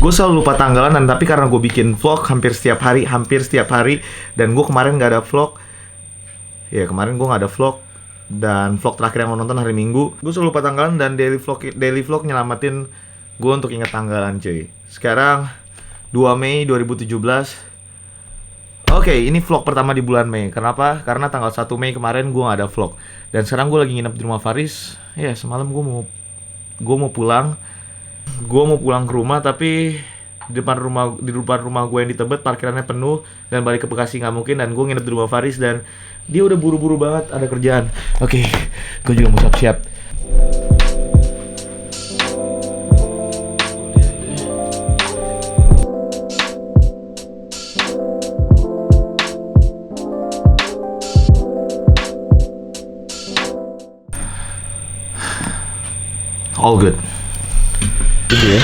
Gue selalu lupa tanggalan, dan tapi karena gue bikin vlog hampir setiap hari, dan gue kemarin gak ada vlog. Ya kemarin gue gak ada vlog, dan vlog terakhir yang lo nonton hari Minggu. Gue selalu lupa tanggalan, dan daily vlog nyelamatin gue untuk inget tanggalan cuy. Sekarang 2 Mei 2017. Oke, ini vlog pertama di bulan Mei. Kenapa? Karena tanggal 1 Mei kemarin gue gak ada vlog. Dan sekarang gue lagi nginep di rumah Faris. Ya semalam gue mau pulang. Gue mau pulang ke rumah, tapi di depan rumah gue yang di Tebet parkirannya penuh, dan balik ke Bekasi nggak mungkin, dan gue nginep di rumah Faris, dan dia udah buru-buru banget ada kerjaan. Oke, gue juga mau siap-siap. All good. Gitu ya.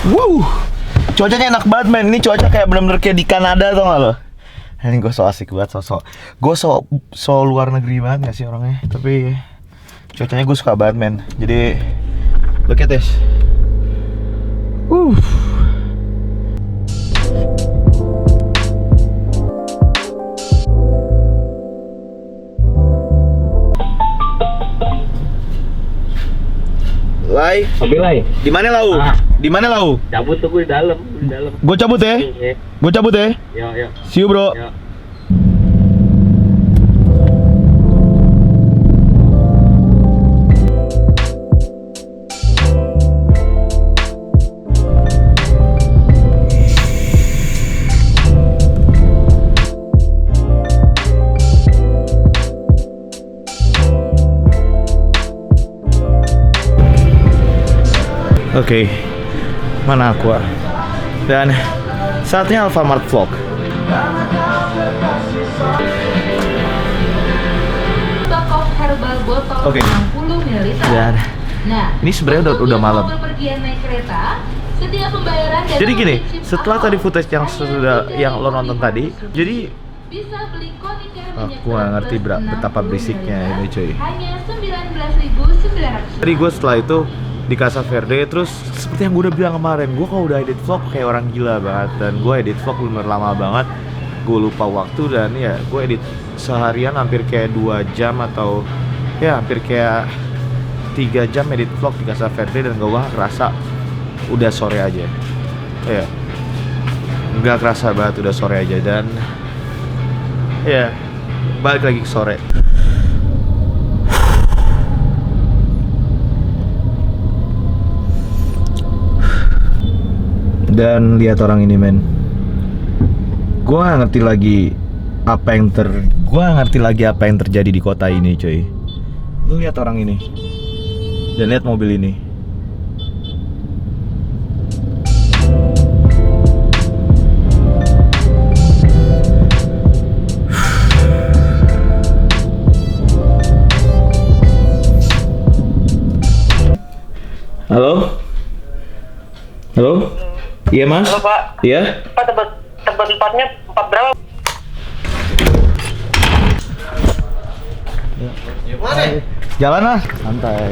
Wow. Cuacanya enak banget men. Ini cuaca kayak bener-bener kayak di Kanada, tau gak lo? Ini gue so asik banget, gue so luar negeri banget gak sih orangnya. Tapi cuacanya gue suka banget men. Jadi look at this. Lai. Di mana lau? Di mana lau? Cabut tuh gue di dalam. Gue cabut ya? Gue cabut ya? Yo. See you bro. Yo. Oke, mana aku? Dan saatnya Alfamart vlog. Stok herbal botol Oke. 60 ml. Dan Nah, ini sebenarnya udah malam. Bepergian naik kereta, setiap pembayaran dan Jadi gini, chip setelah awal tadi footage yang hanya yang lo nonton tadi, jadi bisa beli Konica minyak aku gak ngerti plus betapa 60 berisiknya ml, ini cuy. hanya 19.900. Tadi gue setelah itu di Casa Verde, terus seperti yang gue udah bilang kemarin, gue kalau udah edit vlog kayak orang gila banget. Dan gue edit vlog bener lama banget, gue lupa waktu, dan ya gue edit seharian hampir kayak 2 jam atau ya hampir kayak 3 jam edit vlog di Casa Verde, dan gue ngerasa udah sore aja. Ya nggak kerasa banget udah sore aja, dan ya balik lagi ke sore. Dan lihat orang ini men, gue gak ngerti lagi apa yang terjadi di kota ini coy. Lu lihat orang ini, dan lihat mobil ini. Halo? Iya mas? Halo Pak. Iya? Pak tempatnya 4 berapa? Mana? Jalan lah, santai.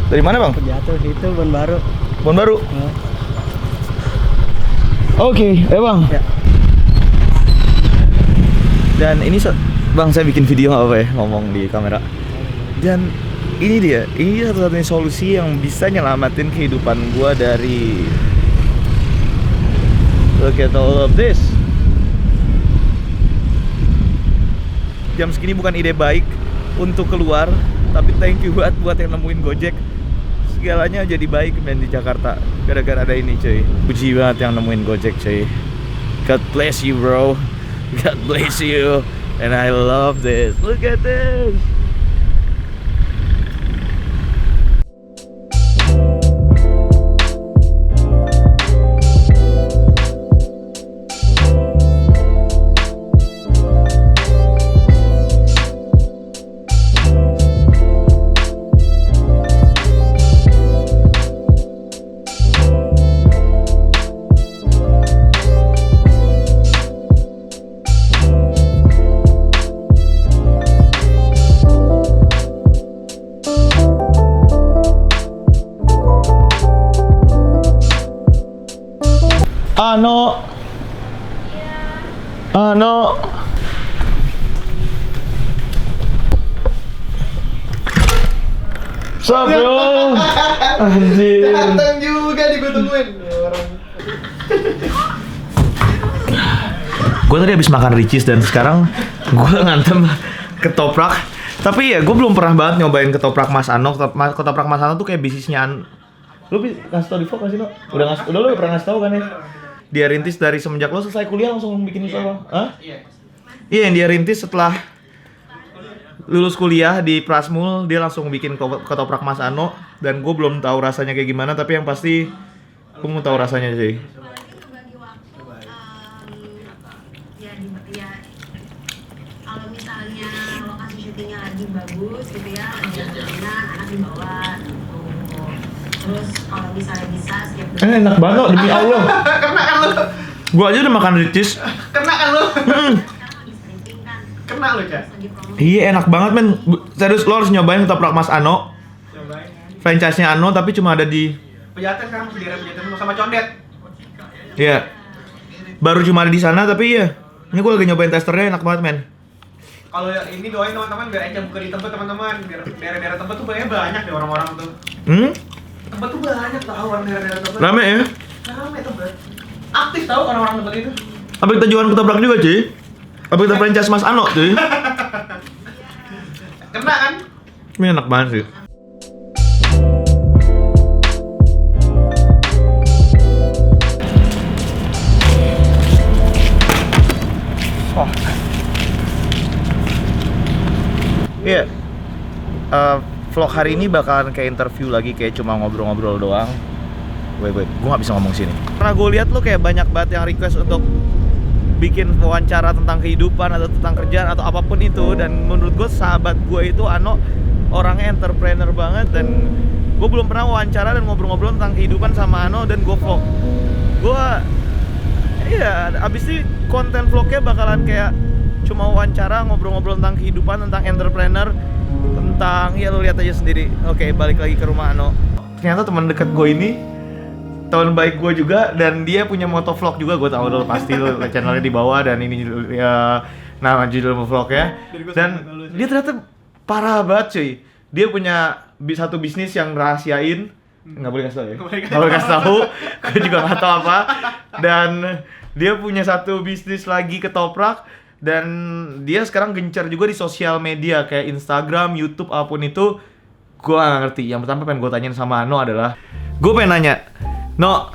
Dari mana bang? Jatuh itu Bon Baru. Bon Baru? Oke, bang. Ya. Dan ini bang, saya bikin video nggak apa ya, ngomong di kamera. Dan ini satu-satunya solusi yang bisa nyelamatin kehidupan gua dari look at all of this. Jam segini bukan ide baik untuk keluar, tapi thank you buat yang nemuin Gojek. Segalanya jadi baik men di Jakarta gara-gara ada ini cuy. Puji banget yang nemuin Gojek cuy. God bless you bro. God bless you. And I love this. Look at this. Ano. Ano. Sup bro? Anjir. Datang juga nih gue tungguin. Gue tadi habis makan Ricis dan sekarang gue ngantem ketoprak. Tapi ya gue belum pernah banget nyobain ketoprak Mas Ano. Ketoprak Mas Ano tuh kayak bisnisnya Lu ngasih tau di vlog gak sih, No? Udah lu pernah ngasih tau kan ya? Dia rintis dari semenjak lo selesai kuliah langsung bikin usaha. Hah? Iya, yang dia rintis setelah lulus kuliah di Prasmul, dia langsung bikin ketoprak Mas Ano. Dan gue belum tahu rasanya kayak gimana, tapi yang pasti gue mau tahu rasanya sih. Bagi waktu ya kalau misalnya lokasi syutingnya lagi bagus gitu ya, lagi anak dibawa gitu. Terus kalau misalnya bisa setiap Enak banget demi Allah. Kena kan lu? Gue aja udah makan Ricis. Kena kan lu? lagi stripping kan. Kena lu, Cak. Lagi promo. Iya enak banget men. Serius lo harus nyobain ketoprak Mas Ano. Cobain. Franchise-nya Ano tapi cuma ada di Pejaten sekarang masih daerah Pejaten sama Condet. Iya. Baru cuma ada di sana tapi iya. Ini gue lagi nyobain testernya enak banget men. Kalau ini doain teman-teman biar Eca buka di Tebet teman-teman. Biar daerah-daerah Tebet tuh banyak deh orang-orang tuh. Tebet tuh banyak tau orang daerah-daerah Tebet. Rame ya? Rame Tebet. Aktif tau orang-orang Tebet itu. Apa kita jualan ketoprak juga cuy? Apa kita franchise Mas Ano cuy? Kena kan? Ini enak banget sih. Iya. Vlog hari ini bakalan kayak interview lagi, kayak cuma ngobrol-ngobrol doang. Wait, gue nggak bisa ngomong sini. Karena gue lihat lo kayak banyak banget yang request untuk bikin wawancara tentang kehidupan atau tentang kerjaan atau apapun itu. Dan menurut gue sahabat gue itu Ano orangnya entrepreneur banget. Dan gue belum pernah wawancara dan ngobrol-ngobrol tentang kehidupan sama Ano dan gue vlog. Gue, iya, abis ini konten vlognya bakalan kayak cuma wawancara, ngobrol-ngobrol tentang kehidupan, tentang entrepreneur, tentang, ya lo lihat aja sendiri. Oke, balik lagi ke rumah Ano. Ternyata teman dekat gue ini teman baik gue juga, dan dia punya motovlog juga. Gue tahu lo pasti lo channelnya di bawah, dan ini ya, nama judul vlognya. Dan dia ternyata parah banget cuy. Dia punya satu bisnis yang rahasiain, nggak boleh kasih tau ya. Nggak boleh kasih tahu. Gue juga nggak tahu apa. Dan dia punya satu bisnis lagi ketoprak. Dan dia sekarang gencar juga di sosial media kayak Instagram, YouTube, apapun itu. Gue gak ngerti. Yang pertama pengen gue tanyain sama No adalah, gue pengen nanya, No,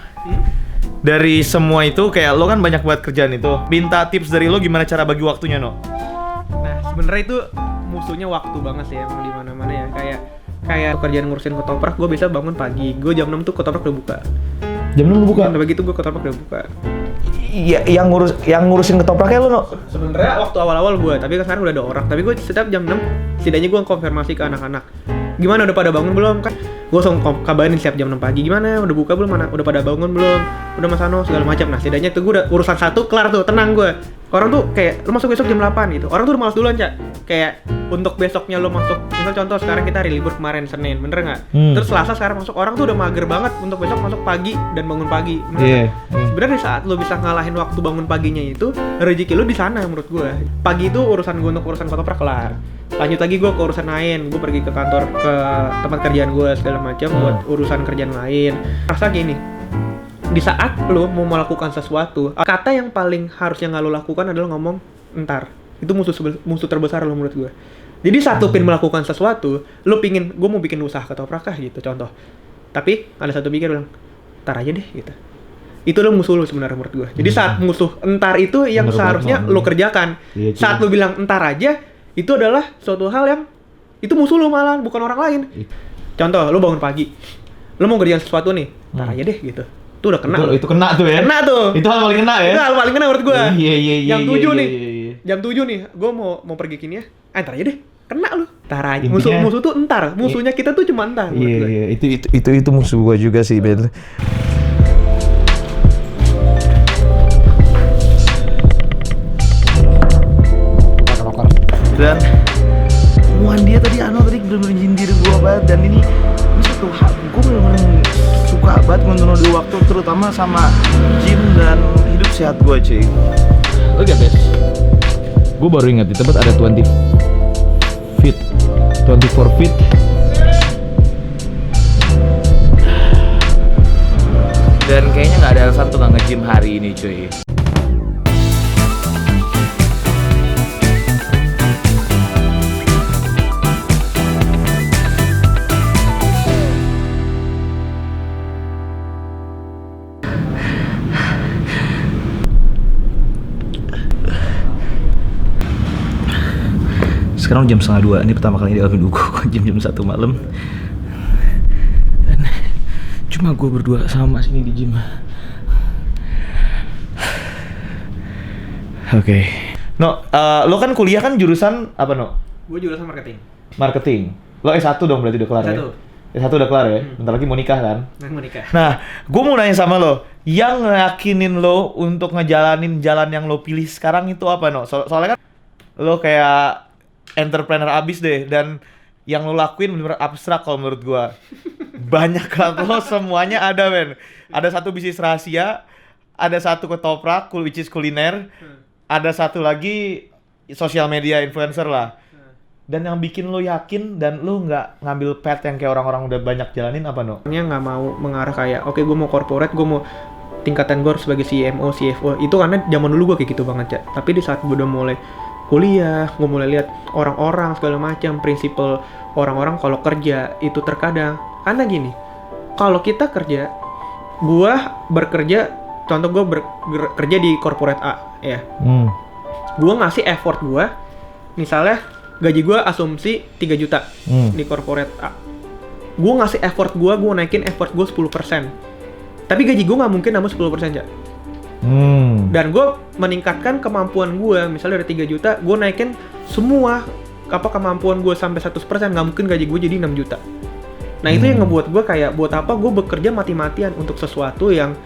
dari semua itu kayak lo kan banyak buat kerjaan itu, minta tips dari lo gimana cara bagi waktunya, No? Nah, sebenarnya itu musuhnya waktu banget sih emang di mana-mana ya. Kayak pekerjaan ngurusin ketoprak, gue bisa bangun pagi. Gue jam 6 tuh ketoprak udah buka. Jam lu buka? Udah begitu gue ketoprak udah buka. Iya, yang ngurusin ketopraknya lo, No? Sebenarnya waktu awal-awal gue, tapi kan sekarang udah ada orang. Tapi gue setiap jam 6 setidaknya gue konfirmasi ke anak-anak. Gimana, udah pada bangun belum? Kan gue langsung kabarin setiap jam 6 pagi. Gimana, udah buka belum anak? Udah pada bangun belum? Udah Mas Ano segala macam. Nah, setidaknya tuh gue udah urusan satu kelar tuh, tenang gue. Orang tuh kayak, lu masuk besok jam 8 gitu. Orang tuh udah malas duluan, Cak. Kayak untuk besoknya lu masuk, misal contoh sekarang kita hari libur kemarin Senin, bener nggak? Terus Selasa sekarang masuk, orang tuh udah mager banget untuk besok masuk pagi dan bangun pagi. Bener nggak? Sebenarnya di saat lu bisa ngalahin waktu bangun paginya itu, rezeki lu di sana menurut gue. Pagi itu urusan gue untuk urusan ketoprak kelar. Lanjut lagi gue ke urusan lain, gue pergi ke kantor, ke tempat kerjaan gue segala macam buat urusan kerjaan lain. Rasa gini, di saat lo mau melakukan sesuatu, kata yang paling harusnya nggak lo lakukan adalah ngomong entar. Itu musuh terbesar lo menurut gue. Jadi saat lo pingin melakukan sesuatu, lo pingin, gue mau bikin usaha ketoprak kah gitu contoh. Tapi ada satu pikir bilang, entar aja deh gitu. Itu lo musuh lo sebenarnya menurut gue. Jadi saat musuh entar itu yang seharusnya lo kerjakan. Saat lo bilang entar aja, itu adalah suatu hal yang itu musuh lo malah, bukan orang lain. Contoh, lo bangun pagi, lo mau kerjaan sesuatu nih, entar aja deh gitu. Itu udah kena. Itu kena tuh ya? Kena tuh. Itu hal paling kena ya? Itu hal paling kena menurut gue. Iya. Jam 7 nih. Iya. Jam 7 nih, gue mau pergi kini ya. Entar aja deh. Kena lu. Entar aja. Intinya- Musuh tuh entar. Musuhnya kita tuh cuma entar menurut gue. Iya. Itu musuh gua juga sih, Ben. Dan omongan dia tadi, Ano tadi bener-bener nyindir gua banget. Dan ini satu hal, gua bener-bener suka banget menurut waktu terutama sama gym dan hidup sehat gue cuy. Look at this. Gue baru ingat di tempat ada 24 feet. Dan kayaknya nggak ada alasan untuk nggak nge-gym hari ini cuy. Sekarang jam 1:30, ini pertama kali di dalam hidup gue jam 1 malam. Dan cuma gue berdua sama sini di gym. Oke. No, lo kan kuliah kan jurusan apa no? Gue jurusan marketing. Marketing. Lo S1 dong berarti udah kelar S1. ya? S1 udah kelar ya? Bentar lagi mau nikah kan? Mau nikah. Nah, gue mau nanya sama lo, yang ngeyakinin lo untuk ngejalanin jalan yang lo pilih sekarang itu apa no? Soalnya kan lo kayak entrepreneur abis deh, dan yang lo lakuin bener-bener abstrak kalau menurut gue. Banyak kan lo, semuanya ada men. Ada satu bisnis rahasia, ada satu ketoprak, which is kuliner, ada satu lagi sosial media influencer lah. Dan yang bikin lo yakin dan lo nggak ngambil path yang kayak orang-orang udah banyak jalanin apa no? Nggak mau mengarah kayak, oke gue mau corporate, gue mau tingkatan gue sebagai CMO, CFO. Itu karena zaman dulu gue kayak gitu banget, Cak. Tapi di saat gue udah mulai kuliah, gue mulai lihat orang-orang segala macam, prinsipal orang-orang kalau kerja itu terkadang karena gini, kalau kita kerja, gue bekerja, contoh gue bekerja di corporate A ya, gue ngasih effort gue, misalnya gaji gue asumsi 3 juta di corporate A, gue ngasih effort gue naikin effort gue 10%, tapi gaji gue nggak mungkin nambah 10% ya. Dan gue meningkatkan kemampuan gue, misalnya dari 3 juta, gue naikin semua kemampuan gue sampai 100%, nggak mungkin gaji gue jadi 6 juta. Nah itu yang ngebuat gue kayak, buat apa gue bekerja mati-matian untuk sesuatu yang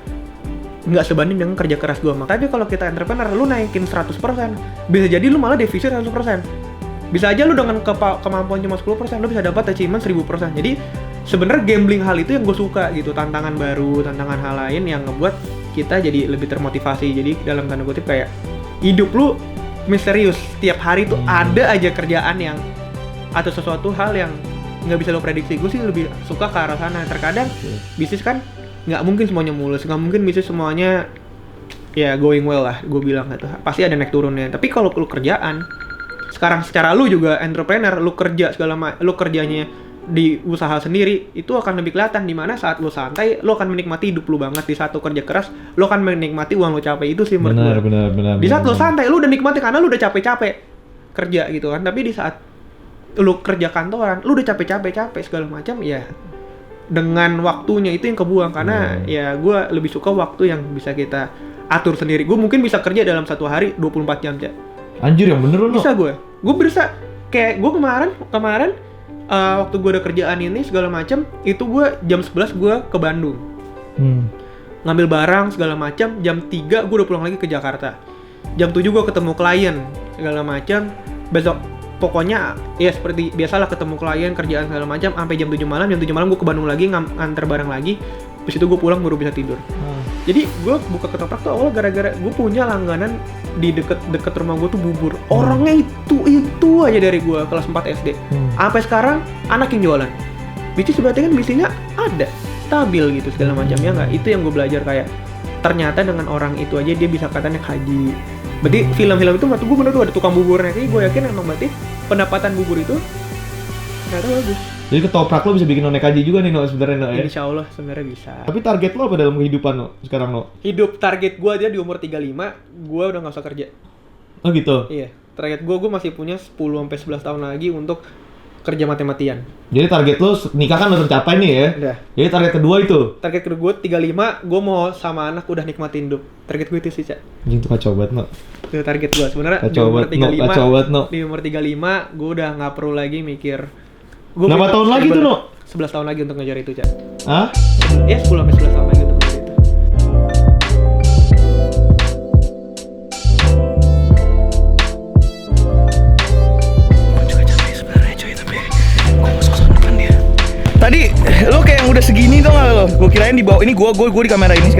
nggak sebanding dengan kerja keras gue. Tapi kalau kita entrepreneur, lu naikin 100%, bisa jadi lu malah defisit 100%. Bisa aja lu dengan kemampuan cuma 10%, lu bisa dapat achievement 1000%. Jadi sebenarnya gambling hal itu yang gue suka gitu, tantangan baru, tantangan hal lain yang ngebuat kita jadi lebih termotivasi. Jadi dalam tanda kutip kayak hidup lu misterius, setiap hari tuh ada aja kerjaan yang atau sesuatu hal yang nggak bisa lo prediksi. Gue sih lebih suka ke arah sana. Terkadang bisnis kan nggak mungkin semuanya mulus, nggak mungkin bisnis semuanya ya going well lah, gue bilang gitu. Pasti ada naik turunnya. Tapi kalau lu kerjaan sekarang secara lu juga entrepreneur, lu kerja lu kerjanya di usaha sendiri, itu akan lebih kelihatan di mana saat lu santai, lu akan menikmati hidup lu banget. Di saat lu kerja keras, lu akan menikmati uang lu capek. Itu sih menurut gue. Benar. Di saat lu santai, lu udah nikmati karena lu udah capek-capek kerja gitu kan. Tapi di saat lu kerja kantoran, lu udah capek segala macam ya, dengan waktunya itu yang kebuang. Karena ya gue lebih suka waktu yang bisa kita atur sendiri. Gue mungkin bisa kerja dalam satu hari 24 jam aja. Anjir yang bener lo. Bisa gue bisa kayak gue kemarin waktu gue ada kerjaan ini segala macam, itu gue jam 11 gue ke Bandung ngambil barang segala macam, jam 3 gue udah pulang lagi ke Jakarta, jam 7 gue ketemu klien segala macam, besok pokoknya ya seperti biasalah ketemu klien, kerjaan segala macam sampai jam 7 malam gue ke Bandung lagi nganter barang lagi, habis itu gue pulang baru bisa tidur. Jadi gue buka ketoprak tuh awal gara-gara gue punya langganan di deket rumah gue tuh bubur. Orangnya itu aja dari gue kelas 4 SD. Sampai sekarang anak yang jualan. Bisnis berarti kan bisnisnya ada, stabil gitu segala macamnya nggak. Itu yang gue belajar kayak ternyata dengan orang itu aja dia bisa katanya haji. Berarti film-film itu menurut gue bener tuh ada tukang buburnya. Jadi gue yakin emang berarti pendapatan bubur itu ternyata bagus. Jadi ketoprak lo bisa bikin lo naik haji juga nih no sebenarnya no ya? Insya Allah sebenarnya bisa. Tapi target lo apa dalam kehidupan lo sekarang no? Hidup target gue dia di umur 35, gue udah gak usah kerja. Oh gitu? Iya, target gue masih punya 10-11 tahun lagi untuk kerja mati-matian. Jadi target lo nikah kan udah tercapai nih ya? Udah. Jadi target kedua itu? Target kedua gue 35, gue mau sama anak udah nikmatin hidup. Target gue itu sih, Cak. Anjing tuh kacau banget no. Itu target gue sebenarnya. Kacau banget no. Di umur 35, gue udah gak perlu lagi mikir. Berapa tahun lagi tuh no? 11 tahun lagi untuk ngejar itu, Cak. Hah? Ya 10-11 tahun lagi untuk ngejar itu. Tadi lo kayak yang udah segini tuh nggak lo? Gue kirain di bawah ini gue di kamera ini.